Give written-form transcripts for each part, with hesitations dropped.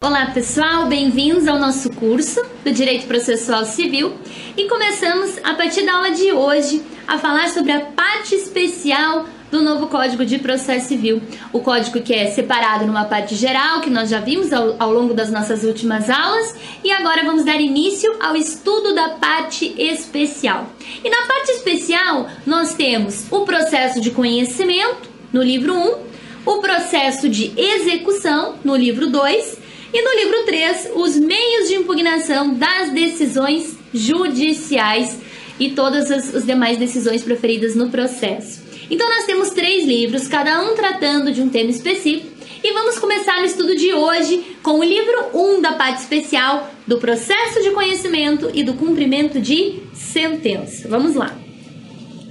Olá pessoal, bem-vindos ao nosso curso do Direito Processual Civil e começamos a partir da aula de hoje a falar sobre a parte especial do novo Código de Processo Civil. O código que é separado numa parte geral, que nós já vimos ao longo das nossas últimas aulas, e agora vamos dar início ao estudo da parte especial. E na parte especial nós temos o processo de conhecimento, no livro 1, o processo de execução, no livro 2, e no livro 3, os meios de impugnação das decisões judiciais e todas as demais decisões proferidas no processo. Então nós temos 3 livros, cada um tratando de um tema específico, e vamos começar o estudo de hoje com o livro 1 da parte especial do processo de conhecimento e do cumprimento de sentença. Vamos lá.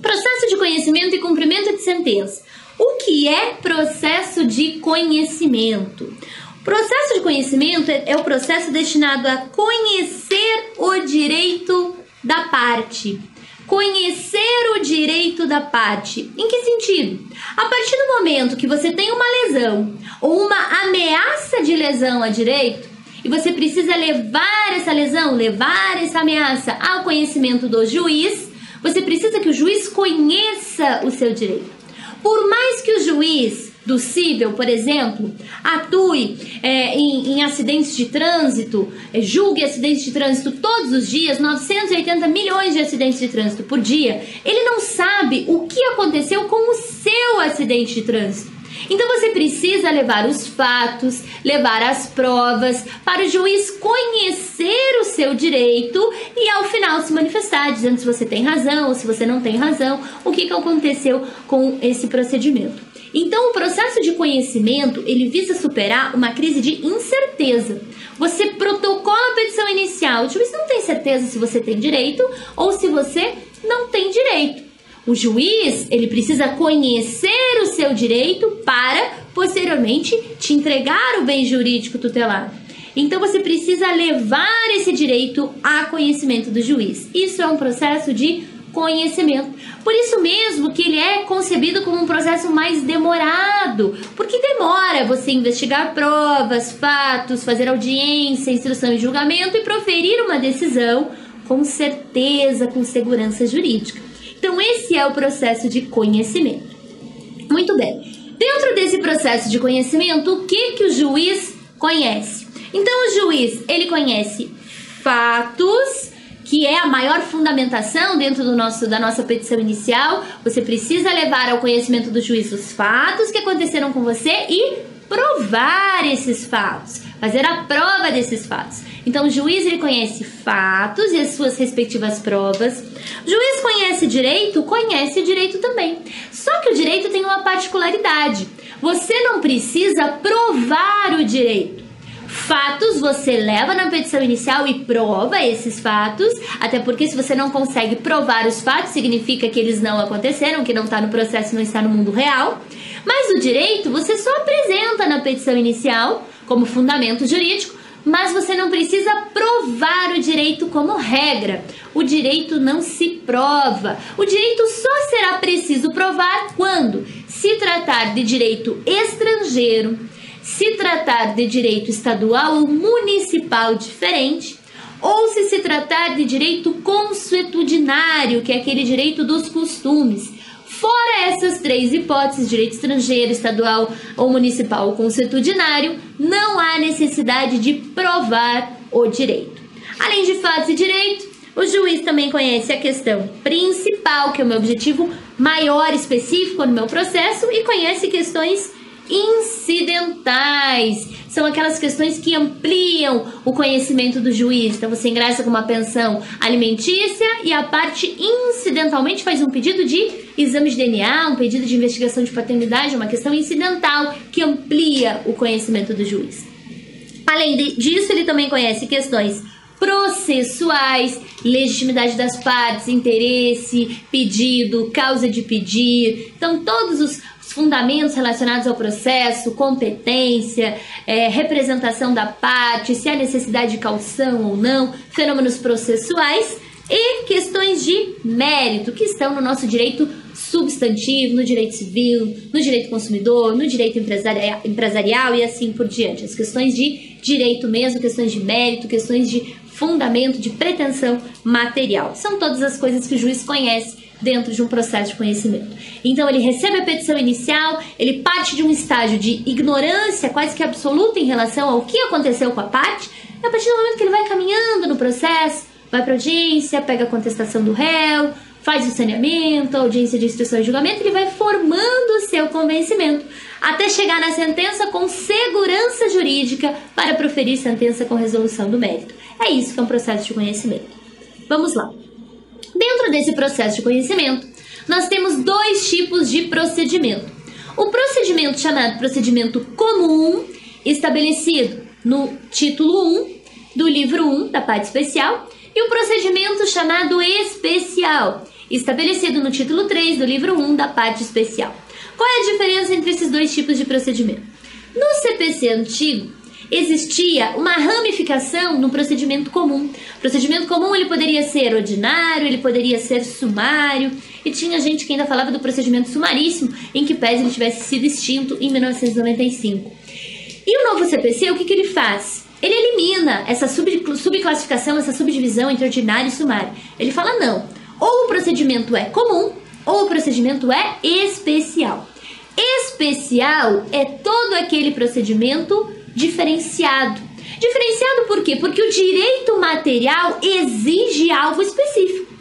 Processo de conhecimento e cumprimento de sentença. O que é processo de conhecimento? O processo de conhecimento é o processo destinado a conhecer o direito da parte. Conhecer o direito da parte. Em que sentido? A partir do momento que você tem uma lesão ou uma ameaça de lesão a direito, e você precisa levar essa lesão, levar essa ameaça ao conhecimento do juiz, você precisa que o juiz conheça o seu direito. Por mais que o juiz do cível, por exemplo, atue em acidentes de trânsito, julgue acidentes de trânsito todos os dias, 980 milhões de acidentes de trânsito por dia, ele não sabe o que aconteceu com o seu acidente de trânsito. Então você precisa levar os fatos, levar as provas para o juiz conhecer o seu direito e ao final se manifestar, dizendo se você tem razão ou se você não tem razão, o que aconteceu com esse procedimento. Então, o processo de conhecimento, ele visa superar uma crise de incerteza. Você protocola a petição inicial, o juiz não tem certeza se você tem direito ou se você não tem direito. O juiz, ele precisa conhecer o seu direito para, posteriormente, te entregar o bem jurídico tutelado. Então, você precisa levar esse direito a conhecimento do juiz. Isso é um processo de conhecimento. Por isso mesmo que ele é concebido como um processo mais demorado, porque demora você investigar provas, fatos, fazer audiência, instrução e julgamento e proferir uma decisão com certeza, com segurança jurídica. Então esse é o processo de conhecimento. Muito bem. Dentro desse processo de conhecimento, o que o juiz conhece? Então o juiz, ele conhece fatos, que é a maior fundamentação dentro da nossa petição inicial. Você precisa levar ao conhecimento do juiz os fatos que aconteceram com você e provar esses fatos, fazer a prova desses fatos. Então o juiz, ele conhece fatos e as suas respectivas provas. O juiz conhece direito também. Só que o direito tem uma particularidade. Você não precisa provar o direito. Fatos você leva na petição inicial e prova esses fatos, até porque se você não consegue provar os fatos, significa que eles não aconteceram, que não está no processo, não está no mundo real. Mas o direito você só apresenta na petição inicial como fundamento jurídico, mas você não precisa provar o direito como regra. O direito não se prova. O direito só será preciso provar quando se tratar de direito estrangeiro, se tratar de direito estadual ou municipal diferente, ou se tratar de direito consuetudinário, que é aquele direito dos costumes. Fora essas 3 hipóteses, direito estrangeiro, estadual ou municipal ou consuetudinário, não há necessidade de provar o direito. Além de fatos e direito, o juiz também conhece a questão principal, que é o meu objetivo maior específico no meu processo, e conhece questões incidentais. São aquelas questões que ampliam o conhecimento do juiz. Então você ingressa com uma pensão alimentícia e a parte incidentalmente faz um pedido de exame de DNA, um pedido de investigação de paternidade, uma questão incidental que amplia o conhecimento do juiz. Além disso, ele também conhece questões processuais, legitimidade das partes, interesse, pedido, causa de pedir. Então todos os fundamentos relacionados ao processo, competência, representação da parte, se há necessidade de caução ou não, fenômenos processuais e questões de mérito, que estão no nosso direito substantivo, no direito civil, no direito consumidor, no direito empresarial e assim por diante. As questões de direito mesmo, questões de mérito, questões de fundamento, de pretensão material. São todas as coisas que o juiz conhece dentro de um processo de conhecimento. Então, ele recebe a petição inicial, ele parte de um estágio de ignorância quase que absoluta em relação ao que aconteceu com a parte, e a partir do momento que ele vai caminhando no processo, vai para a audiência, pega a contestação do réu, faz o saneamento, a audiência de instrução e julgamento, ele vai formando o seu convencimento, até chegar na sentença com segurança jurídica para proferir sentença com resolução do mérito. É isso que é um processo de conhecimento. Vamos lá. Dentro desse processo de conhecimento, nós temos dois tipos de procedimento. O procedimento chamado procedimento comum, estabelecido no título 1 do livro 1 da parte especial, e o procedimento chamado especial, estabelecido no título 3 do livro 1 da parte especial. Qual é a diferença entre esses dois tipos de procedimento? No CPC antigo, existia uma ramificação no procedimento comum. O procedimento comum ele poderia ser ordinário, ele poderia ser sumário, e tinha gente que ainda falava do procedimento sumaríssimo, em que pese ele tivesse sido extinto em 1995. E o novo CPC, o que ele faz? Ele elimina essa subclassificação, essa subdivisão entre ordinário e sumário. Ele fala não, ou o procedimento é comum, ou o procedimento é especial. Especial é todo aquele procedimento diferenciado. Diferenciado por quê? Porque o direito material exige algo específico.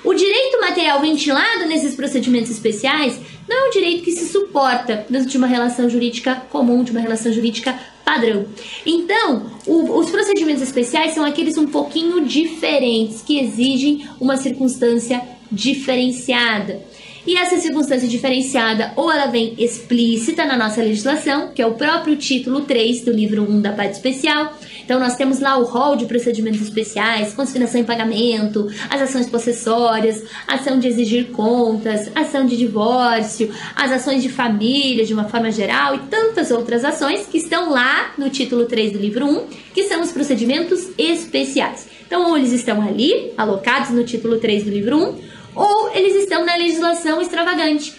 O direito material ventilado nesses procedimentos especiais não é um direito que se suporta dentro de uma relação jurídica comum, de uma relação jurídica padrão. Então, os procedimentos especiais são aqueles um pouquinho diferentes, que exigem uma circunstância diferenciada. E essa circunstância diferenciada, ou ela vem explícita na nossa legislação, que é o próprio título 3 do livro 1 da parte especial. Então, nós temos lá o rol de procedimentos especiais, consignação em pagamento, as ações possessórias, ação de exigir contas, ação de divórcio, as ações de família de uma forma geral e tantas outras ações que estão lá no título 3 do livro 1, que são os procedimentos especiais. Então, ou eles estão ali, alocados no título 3 do livro 1, ou eles estão na legislação extravagante,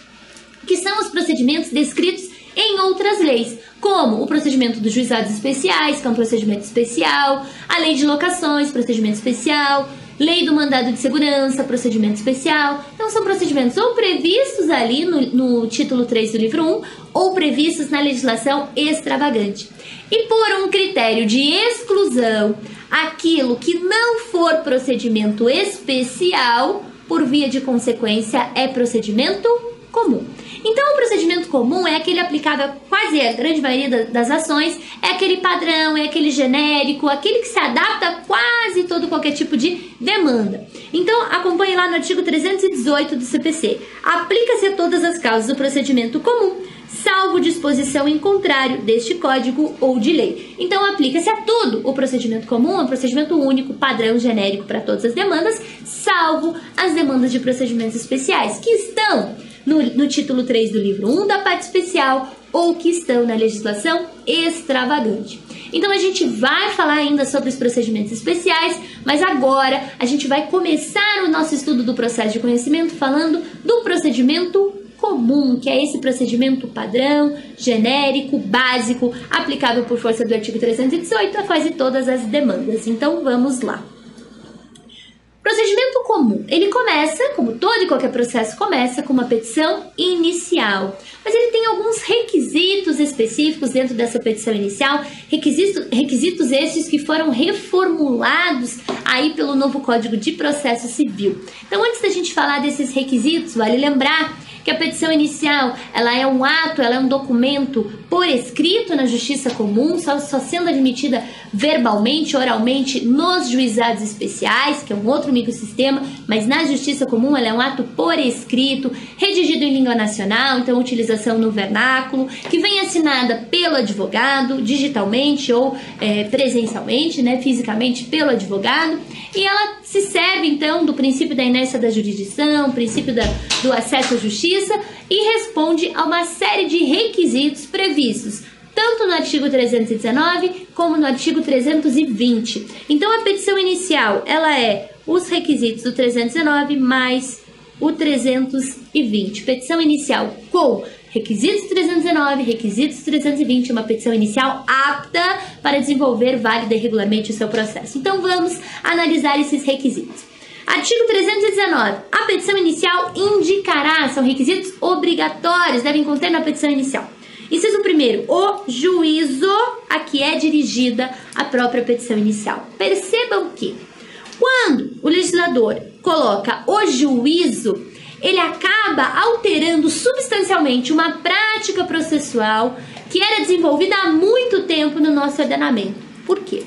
que são os procedimentos descritos em outras leis, como o procedimento dos juizados especiais, que é um procedimento especial, a lei de locações, procedimento especial, lei do mandado de segurança, procedimento especial. Então, são procedimentos ou previstos ali no título 3 do livro 1, ou previstos na legislação extravagante. E por um critério de exclusão, aquilo que não for procedimento especial, por via de consequência, é procedimento comum. Então, o procedimento comum é aquele aplicável a quase a grande maioria das ações, é aquele padrão, é aquele genérico, aquele que se adapta a quase todo qualquer tipo de demanda. Então, acompanhe lá no artigo 318 do CPC. Aplica-se a todas as causas do procedimento comum, salvo disposição em contrário deste código ou de lei. Então, aplica-se a tudo. O procedimento comum é um procedimento único, padrão, genérico para todas as demandas, salvo as demandas de procedimentos especiais, que estão no título 3 do livro 1 da parte especial ou que estão na legislação extravagante. Então, a gente vai falar ainda sobre os procedimentos especiais, mas agora a gente vai começar o nosso estudo do processo de conhecimento falando do procedimento comum, que é esse procedimento padrão, genérico, básico, aplicável por força do artigo 318 a quase todas as demandas. Então, vamos lá. Procedimento comum, ele começa, como todo e qualquer processo começa, com uma petição inicial. Mas ele tem alguns requisitos específicos dentro dessa petição inicial, requisitos esses que foram reformulados aí pelo novo Código de Processo Civil. Então, antes da gente falar desses requisitos, vale lembrar que a petição inicial, ela é um ato, ela é um documento por escrito na justiça comum, só sendo admitida verbalmente, oralmente, nos juizados especiais, que é um outro microsistema, mas na justiça comum ela é um ato por escrito, redigido em língua nacional, então utilização no vernáculo, que vem assinada pelo advogado, digitalmente ou presencialmente, né, fisicamente pelo advogado, e ela se serve, então, do princípio da inércia da jurisdição, princípio do acesso à justiça, e responde a uma série de requisitos previstos tanto no artigo 319 como no artigo 320. Então, a petição inicial, ela é os requisitos do 319 mais o 320. Petição inicial com requisitos 319, requisitos 320, uma petição inicial apta para desenvolver válida e regularmente o seu processo. Então vamos analisar esses requisitos. Artigo 319. A petição inicial indicará, são requisitos obrigatórios, devem conter na petição inicial. Inciso 1º, o juízo a que é dirigida a própria petição inicial. Percebam que, quando o legislador coloca o juízo, ele acaba alterando substancialmente uma prática processual que era desenvolvida há muito tempo no nosso ordenamento. Por quê?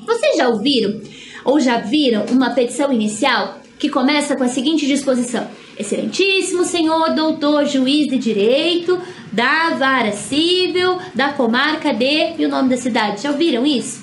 Vocês já ouviram ou já viram uma petição inicial que começa com a seguinte disposição: Excelentíssimo senhor doutor juiz de direito da vara civil da comarca de... e o nome da cidade. Já ouviram isso?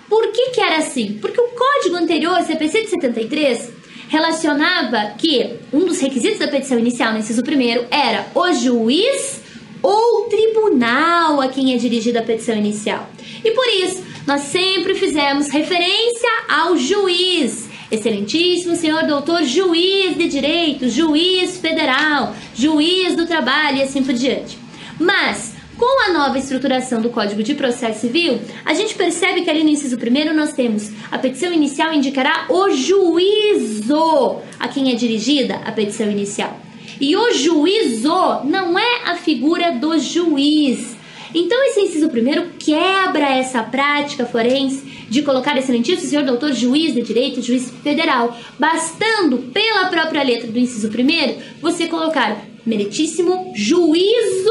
Por que era assim? Porque o código anterior, CPC de 73, relacionava que um dos requisitos da petição inicial, no inciso 1º, era o juiz ou tribunal a quem é dirigida a petição inicial. E por isso, nós sempre fizemos referência ao juiz. Excelentíssimo senhor doutor juiz de direito, juiz federal, juiz do trabalho e assim por diante. Mas, com a nova estruturação do Código de Processo Civil, a gente percebe que ali no inciso 1º nós temos a petição inicial indicará o juízo a quem é dirigida a petição inicial. E o juízo não é a figura do juiz. Então esse inciso 1º quebra essa prática forense de colocar excelentíssimo senhor doutor juiz de direito, juiz federal, bastando pela própria letra do inciso 1º você colocar meritíssimo juízo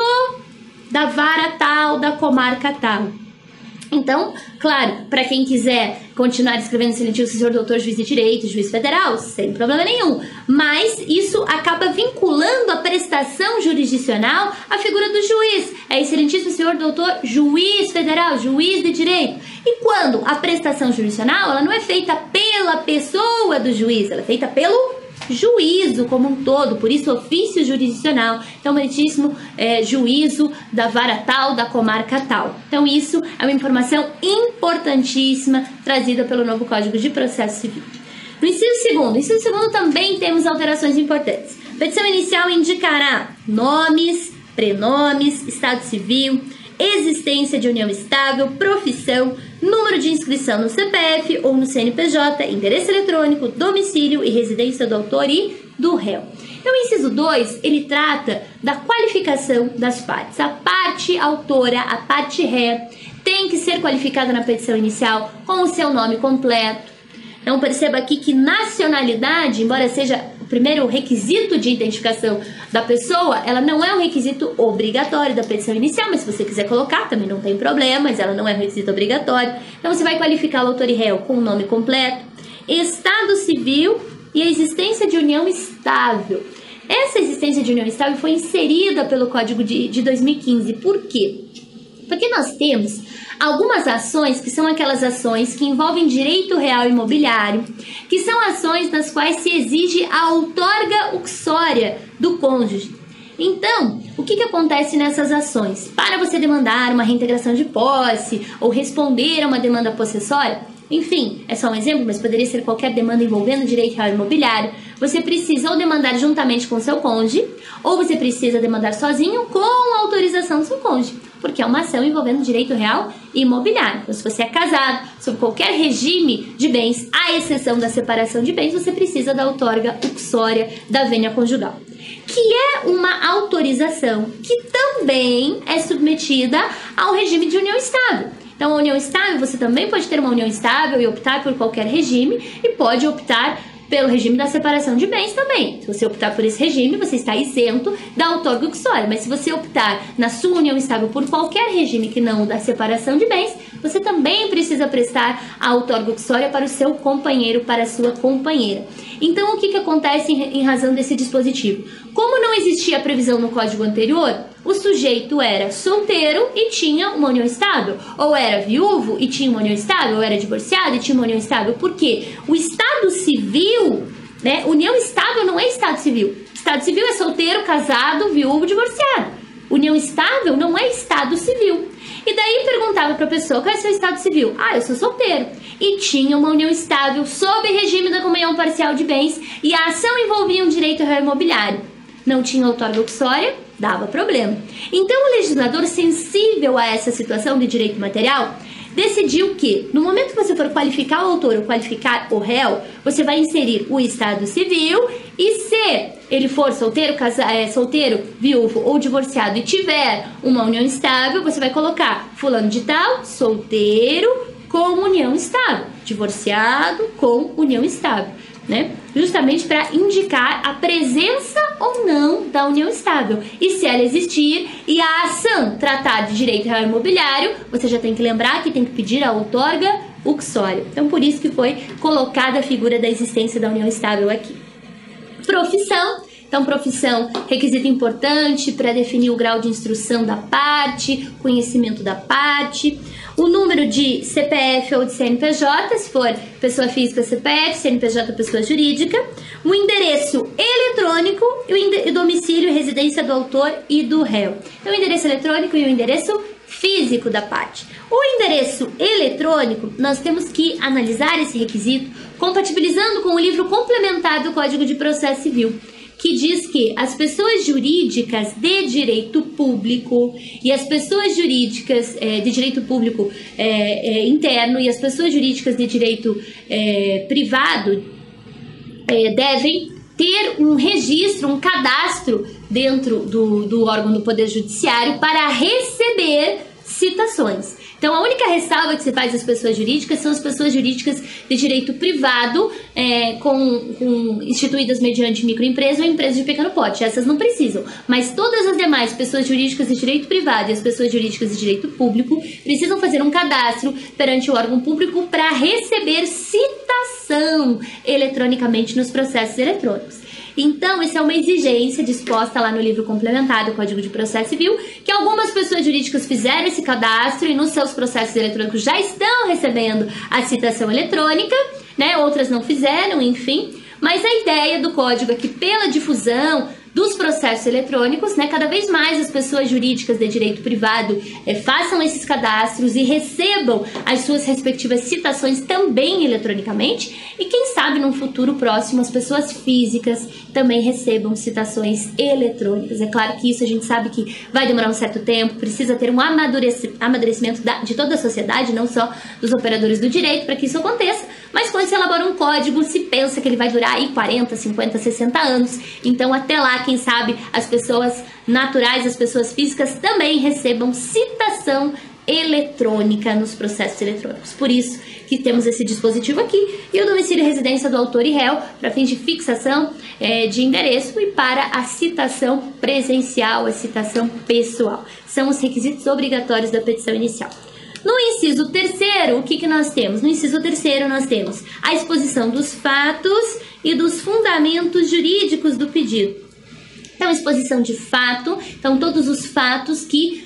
da vara tal, da comarca tal. Então, claro, para quem quiser continuar escrevendo excelentíssimo senhor doutor juiz de direito, juiz federal, sem problema nenhum. Mas isso acaba vinculando a prestação jurisdicional à figura do juiz. É excelentíssimo senhor doutor juiz federal, juiz de direito. E quando a prestação jurisdicional, ela não é feita pela pessoa do juiz, ela é feita pelo juízo como um todo, por isso ofício jurisdicional. Então, meritíssimo juízo da vara tal, da comarca tal. Então, isso é uma informação importantíssima trazida pelo novo Código de Processo Civil. No inciso 2 também temos alterações importantes. Petição inicial indicará nomes, prenomes, estado civil, existência de união estável, profissão, número de inscrição no CPF ou no CNPJ, endereço eletrônico, domicílio e residência do autor e do réu. Então, o inciso 2, ele trata da qualificação das partes. A parte autora, a parte ré, tem que ser qualificada na petição inicial com o seu nome completo. Então, perceba aqui que nacionalidade, embora seja o primeiro requisito de identificação da pessoa, ela não é um requisito obrigatório da petição inicial, mas se você quiser colocar, também não tem problema, mas ela não é um requisito obrigatório. Então, você vai qualificar o autor e réu com o nome completo, estado civil e a existência de união estável. Essa existência de união estável foi inserida pelo Código de 2015. Por quê? Porque nós temos algumas ações que são aquelas ações que envolvem direito real imobiliário, que são ações nas quais se exige a outorga uxória do cônjuge. Então, o que acontece nessas ações? Para você demandar uma reintegração de posse ou responder a uma demanda possessória, enfim, é só um exemplo, mas poderia ser qualquer demanda envolvendo direito real imobiliário, você precisa ou demandar juntamente com seu cônjuge, ou você precisa demandar sozinho com a autorização do seu cônjuge, porque é uma ação envolvendo direito real imobiliário. Então, se você é casado, sob qualquer regime de bens, à exceção da separação de bens, você precisa da outorga uxória da vênia conjugal, que é uma autorização que também é submetida ao regime de união estável. Então, a união estável, você também pode ter uma união estável e optar por qualquer regime, e pode optar pelo regime da separação de bens também. Se você optar por esse regime, você está isento da outorga uxória. Mas se você optar na sua união estável por qualquer regime que não o da separação de bens, você também precisa prestar a outorga uxória para o seu companheiro, para a sua companheira. Então, o que acontece em razão desse dispositivo? Como não existia a previsão no código anterior, o sujeito era solteiro e tinha uma união estável, ou era viúvo e tinha uma união estável, ou era divorciado e tinha uma união estável. Por quê? O estado civil, né? União estável não é estado civil. Estado civil é solteiro, casado, viúvo, divorciado. União estável não é estado civil. E daí perguntava para a pessoa, qual é o seu estado civil? Ah, eu sou solteiro. E tinha uma união estável sob regime da comunhão parcial de bens e a ação envolvia um direito real imobiliário. Não tinha outorga uxória, dava problema. Então o legislador, sensível a essa situação de direito material, decidiu que, no momento que você for qualificar o autor ou qualificar o réu, você vai inserir o estado civil e se ele for solteiro, solteiro, viúvo ou divorciado e tiver uma união estável, você vai colocar fulano de tal, solteiro com união estável, divorciado com união estável, né? Justamente para indicar a presença ou não da união estável. E se ela existir e a ação tratar de direito real imobiliário, você já tem que lembrar que tem que pedir a outorga uxória. Então, por isso que foi colocada a figura da existência da união estável aqui. Profissão. Então, profissão, requisito importante para definir o grau de instrução da parte, conhecimento da parte. O número de CPF ou de CNPJ, se for pessoa física, CPF, CNPJ, pessoa jurídica. O endereço eletrônico e o domicílio e residência do autor e do réu. Então, o endereço eletrônico e o endereço físico da parte. O endereço eletrônico, nós temos que analisar esse requisito compatibilizando com o livro complementar do Código de Processo Civil, que diz que as pessoas jurídicas de direito público e as pessoas jurídicas de direito público interno e as pessoas jurídicas de direito privado devem ter um registro, um cadastro dentro do órgão do Poder Judiciário para receber citações. Então, a única ressalva que se faz às pessoas jurídicas são as pessoas jurídicas de direito privado, instituídas mediante microempresa ou empresa de pequeno porte. Essas não precisam. Mas todas as demais pessoas jurídicas de direito privado e as pessoas jurídicas de direito público precisam fazer um cadastro perante o órgão público para receber citação eletronicamente nos processos eletrônicos. Então, essa é uma exigência disposta lá no livro complementar do Código de Processo Civil, que algumas pessoas jurídicas fizeram esse cadastro e nos seus processos eletrônicos já estão recebendo a citação eletrônica, né? Outras não fizeram, enfim. Mas a ideia do código é que pela difusão dos processos eletrônicos, né, cada vez mais as pessoas jurídicas de direito privado façam esses cadastros e recebam as suas respectivas citações também eletronicamente e quem sabe num futuro próximo as pessoas físicas também recebam citações eletrônicas. É claro que isso a gente sabe que vai demorar um certo tempo, precisa ter um amadurecimento de toda a sociedade, não só dos operadores do direito para que isso aconteça, mas quando se elabora um código, se pensa que ele vai durar aí 40, 50, 60 anos, então até lá, quem sabe, as pessoas naturais, as pessoas físicas também recebam citação eletrônica nos processos eletrônicos. Por isso que temos esse dispositivo aqui e o domicílio e residência do autor e réu para fins de fixação de endereço e para a citação presencial, a citação pessoal. São os requisitos obrigatórios da petição inicial. No inciso 3º, o que nós temos? No inciso 3º, nós temos a exposição dos fatos e dos fundamentos jurídicos do pedido. Então, exposição de fato, então todos os fatos que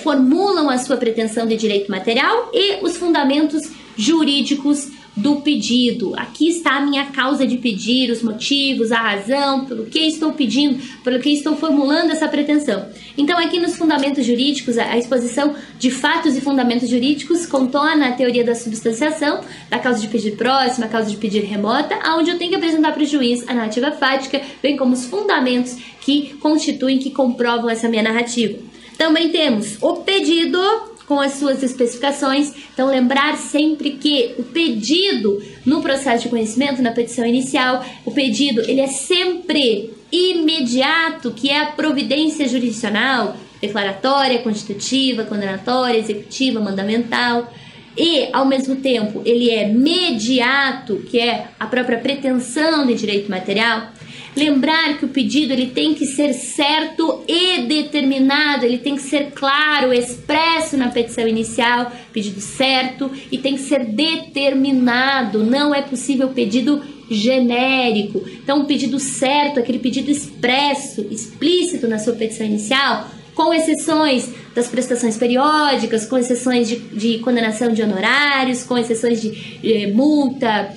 formulam a sua pretensão de direito material e os fundamentos jurídicos do pedido. Aqui está a minha causa de pedir, os motivos, a razão, pelo que estou pedindo, pelo que estou formulando essa pretensão. Então, aqui nos fundamentos jurídicos, a exposição de fatos e fundamentos jurídicos contorna a teoria da substanciação, da causa de pedir próxima, a causa de pedir remota, onde eu tenho que apresentar para o juiz a narrativa fática, bem como os fundamentos que constituem, que comprovam essa minha narrativa. Também temos o pedido com as suas especificações. Então, lembrar sempre que o pedido no processo de conhecimento, na petição inicial, o pedido ele é sempre imediato, que é a providência jurisdicional, declaratória, constitutiva, condenatória, executiva, mandamental. E, ao mesmo tempo, ele é mediato, que é a própria pretensão de direito material. Lembrar que o pedido ele tem que ser certo e determinado, ele tem que ser claro, expresso na petição inicial, pedido certo, e tem que ser determinado, não é possível pedido genérico. Então, o pedido certo, aquele pedido expresso, explícito na sua petição inicial, com exceções das prestações periódicas, com exceções de condenação de honorários, com exceções de multa,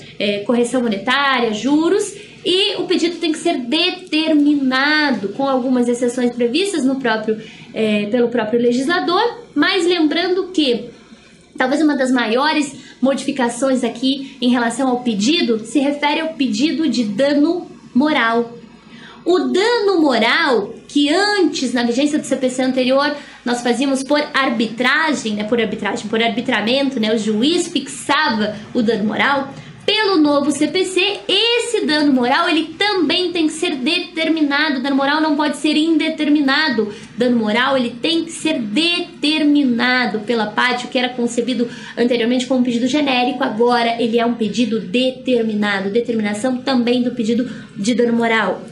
correção monetária, juros, e o pedido tem que ser determinado, com algumas exceções previstas pelo próprio legislador, mas lembrando que talvez uma das maiores modificações aqui em relação ao pedido se refere ao pedido de dano moral. O dano moral, que antes, na vigência do CPC anterior, nós fazíamos por arbitragem, né, por arbitramento, né, o juiz fixava o dano moral. Pelo novo CPC, esse dano moral ele também tem que ser determinado. O dano moral não pode ser indeterminado. Dano moral ele tem que ser determinado pela parte, o que era concebido anteriormente como um pedido genérico, agora ele é um pedido determinado. Determinação também do pedido de dano moral.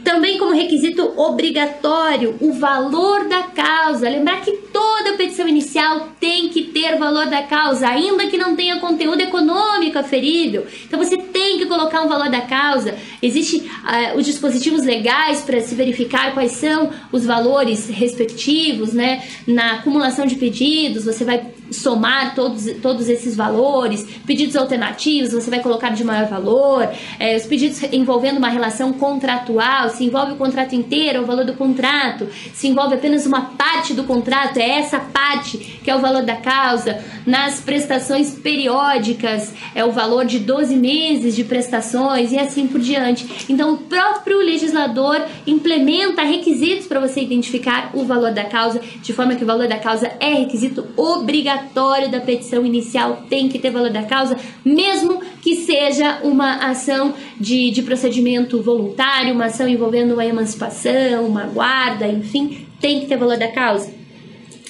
Também como requisito obrigatório, o valor da causa. Lembrar que toda petição inicial tem que ter valor da causa, ainda que não tenha conteúdo econômico aferível. Então você tem que colocar um valor da causa. Existem os dispositivos legais para se verificar quais são os valores respectivos, né? Na acumulação de pedidos, você vai somar todos esses valores. Pedidos alternativos, você vai colocar de maior valor. Os pedidos envolvendo uma relação contratual, se envolve o contrato inteiro, é o valor do contrato. Se envolve apenas uma parte do contrato, é essa parte que é o valor da causa. Nas prestações periódicas, é o valor de 12 meses de prestações e assim por diante. Então, o próprio legislador implementa requisitos para você identificar o valor da causa, de forma que o valor da causa é requisito obrigatório da petição inicial, tem que ter valor da causa, mesmo que seja uma ação de procedimento voluntário, uma ação envolvendo uma emancipação, uma guarda, enfim, tem que ter valor da causa.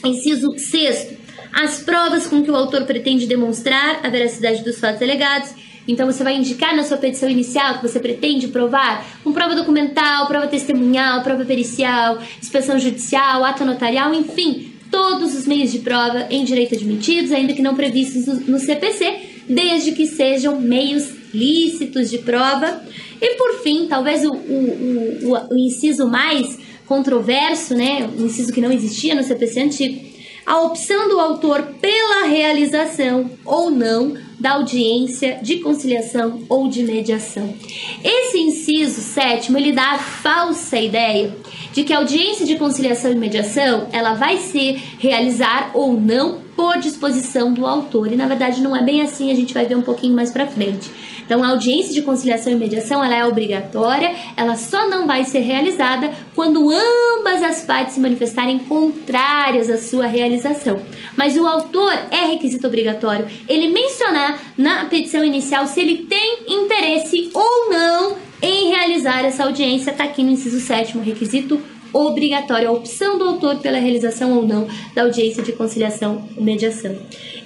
Inciso 6º, as provas com que o autor pretende demonstrar a veracidade dos fatos alegados. Então você vai indicar na sua petição inicial que você pretende provar com prova documental, prova testemunhal, prova pericial, inspeção judicial, ato notarial, enfim, todos os meios de prova em direito admitidos, ainda que não previstos no CPC, desde que sejam meios lícitos de prova. E por fim, talvez o inciso mais controverso, né, um inciso que não existia no CPC antigo, a opção do autor pela realização ou não da audiência de conciliação ou de mediação. Esse inciso 7º, ele dá a falsa ideia de que a audiência de conciliação e mediação, ela vai se realizar ou não por disposição do autor. E na verdade não é bem assim, a gente vai ver um pouquinho mais pra frente. Então a audiência de conciliação e mediação, ela é obrigatória, ela só não vai ser realizada quando ambas as partes se manifestarem contrárias à sua realização. Mas o autor é requisito obrigatório ele mencionar na petição inicial se ele tem interesse ou não em realizar essa audiência. Está aqui no inciso 7º, requisito obrigatório, a opção do autor pela realização ou não da audiência de conciliação e mediação.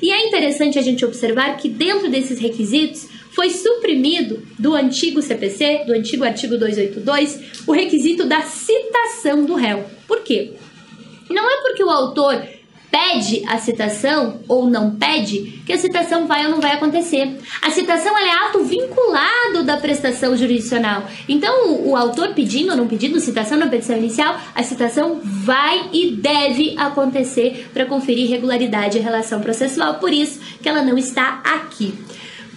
E é interessante a gente observar que dentro desses requisitos foi suprimido do antigo CPC, do antigo artigo 282, o requisito da citação do réu. Por quê? Não é porque o autor pede a citação ou não pede que a citação vai ou não vai acontecer. A citação ela é ato vinculado da prestação jurisdicional. Então, o autor pedindo ou não pedindo citação na petição inicial, a citação vai e deve acontecer para conferir regularidade à relação processual. Por isso que ela não está aqui.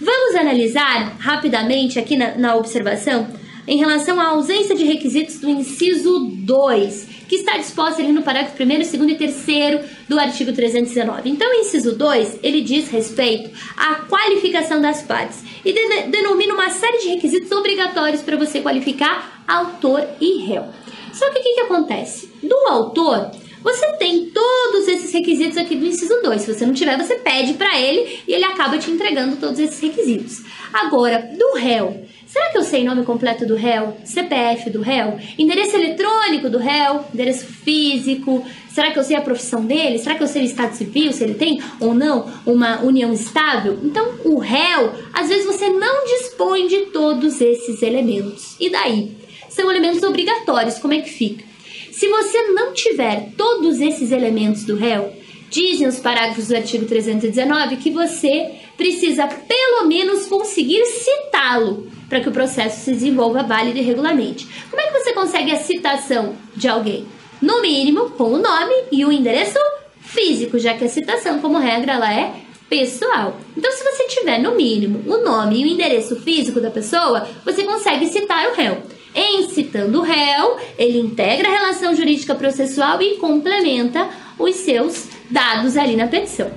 Vamos analisar rapidamente aqui na observação em relação à ausência de requisitos do inciso 2, que está disposta ali no parágrafo 1º, 2º e 3º do artigo 319. Então, o inciso 2, ele diz respeito à qualificação das partes e denomina uma série de requisitos obrigatórios para você qualificar autor e réu. Só que o que acontece? Do autor, você tem todos esses requisitos aqui do inciso 2. Se você não tiver, você pede para ele e ele acaba te entregando todos esses requisitos. Agora, do réu, será que eu sei nome completo do réu, CPF do réu, endereço eletrônico do réu, endereço físico? Será que eu sei a profissão dele? Será que eu sei o estado civil, se ele tem ou não uma união estável? Então, o réu, às vezes você não dispõe de todos esses elementos. E daí? São elementos obrigatórios, como é que fica? Se você não tiver todos esses elementos do réu, dizem os parágrafos do artigo 319 que você precisa pelo menos conseguir citá-lo para que o processo se desenvolva válido e regularmente. Como é que você consegue a citação de alguém? No mínimo, com o nome e o endereço físico, já que a citação, como regra, ela é pessoal. Então, se você tiver, no mínimo, o nome e o endereço físico da pessoa, você consegue citar o réu. Em citando o réu, ele integra a relação jurídica processual e complementa os seus dados ali na petição.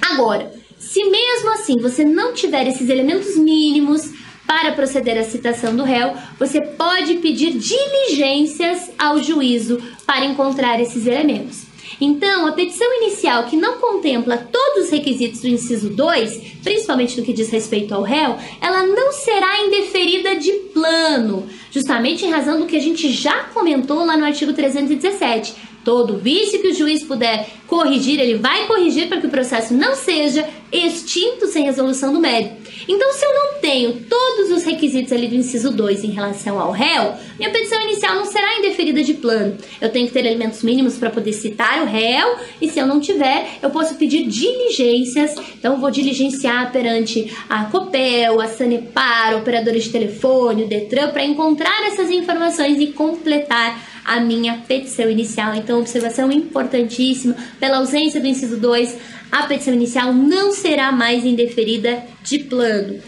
Agora, se mesmo assim você não tiver esses elementos mínimos para proceder à citação do réu, você pode pedir diligências ao juízo para encontrar esses elementos. Então, a petição inicial que não contempla todos os requisitos do inciso 2, principalmente no que diz respeito ao réu, ela não será indeferida de plano, justamente em razão do que a gente já comentou lá no artigo 317. Todo vício que o juiz puder corrigir, ele vai corrigir para que o processo não seja extinto sem resolução do mérito. Então, se eu não tenho todos os requisitos ali do inciso 2 em relação ao réu, minha petição inicial não será indeferida de plano. Eu tenho que ter elementos mínimos para poder citar o réu, e se eu não tiver, eu posso pedir diligências. Então, eu vou diligenciar perante a Copel, a Sanepar, a operadora de telefone, o Detran, para encontrar essas informações e completar a minha petição inicial. Então, observação importantíssima, pela ausência do inciso 2, a petição inicial não será mais indeferida de plano.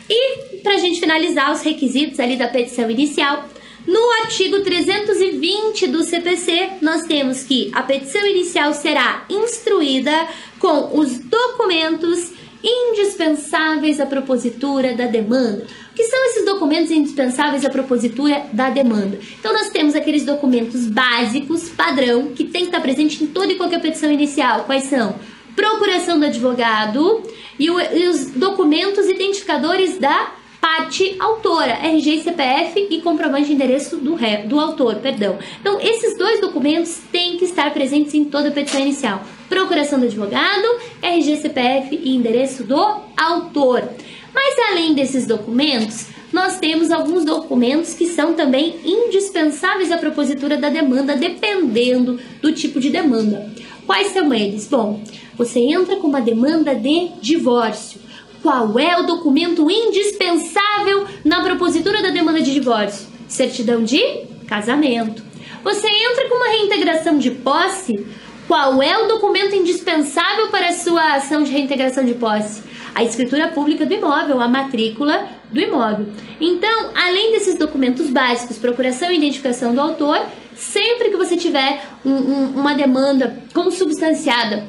E, para a gente finalizar os requisitos ali da petição inicial, no artigo 320 do CPC, nós temos que a petição inicial será instruída com os documentos indispensáveis à propositura da demanda. O que são esses documentos indispensáveis à propositura da demanda? Então, nós temos aqueles documentos básicos, padrão, que tem que estar presente em toda e qualquer petição inicial. Quais são? Procuração do advogado e os documentos identificadores da parte autora, RG, CPF e comprovante de endereço do autor, perdão. Então, esses dois documentos têm que estar presentes em toda a petição inicial. Procuração do advogado, RG, CPF e endereço do autor. Mas, além desses documentos, nós temos alguns documentos que são também indispensáveis à propositura da demanda, dependendo do tipo de demanda. Quais são eles? Bom, você entra com uma demanda de divórcio. Qual é o documento indispensável na propositura da demanda de divórcio? Certidão de casamento. Você entra com uma reintegração de posse. Qual é o documento indispensável para a sua ação de reintegração de posse? A escritura pública do imóvel, a matrícula do imóvel. Então, além desses documentos básicos, procuração e identificação do autor, sempre que você tiver uma demanda consubstanciada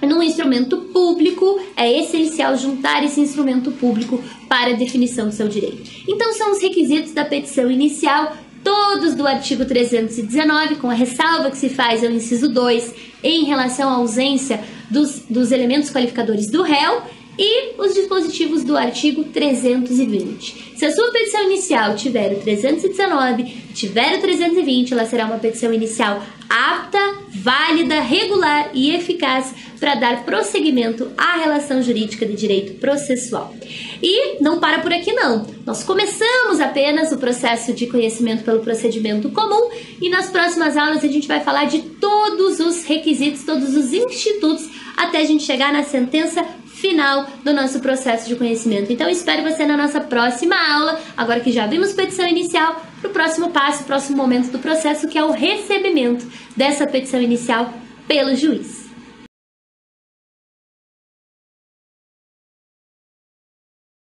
num instrumento público, é essencial juntar esse instrumento público para a definição do seu direito. Então, são os requisitos da petição inicial, todos do artigo 319, com a ressalva que se faz ao inciso 2 em relação à ausência dos elementos qualificadores do réu, e os dispositivos do artigo 320. Se a sua petição inicial tiver o 319, tiver o 320, ela será uma petição inicial apta, válida, regular e eficaz para dar prosseguimento à relação jurídica de direito processual. E não para por aqui não. Nós começamos apenas o processo de conhecimento pelo procedimento comum e nas próximas aulas a gente vai falar de todos os requisitos, todos os institutos até a gente chegar na sentença final do nosso processo de conhecimento. Então, espero você na nossa próxima aula, agora que já vimos petição inicial, para o próximo passo, próximo momento do processo, que é o recebimento dessa petição inicial pelo juiz.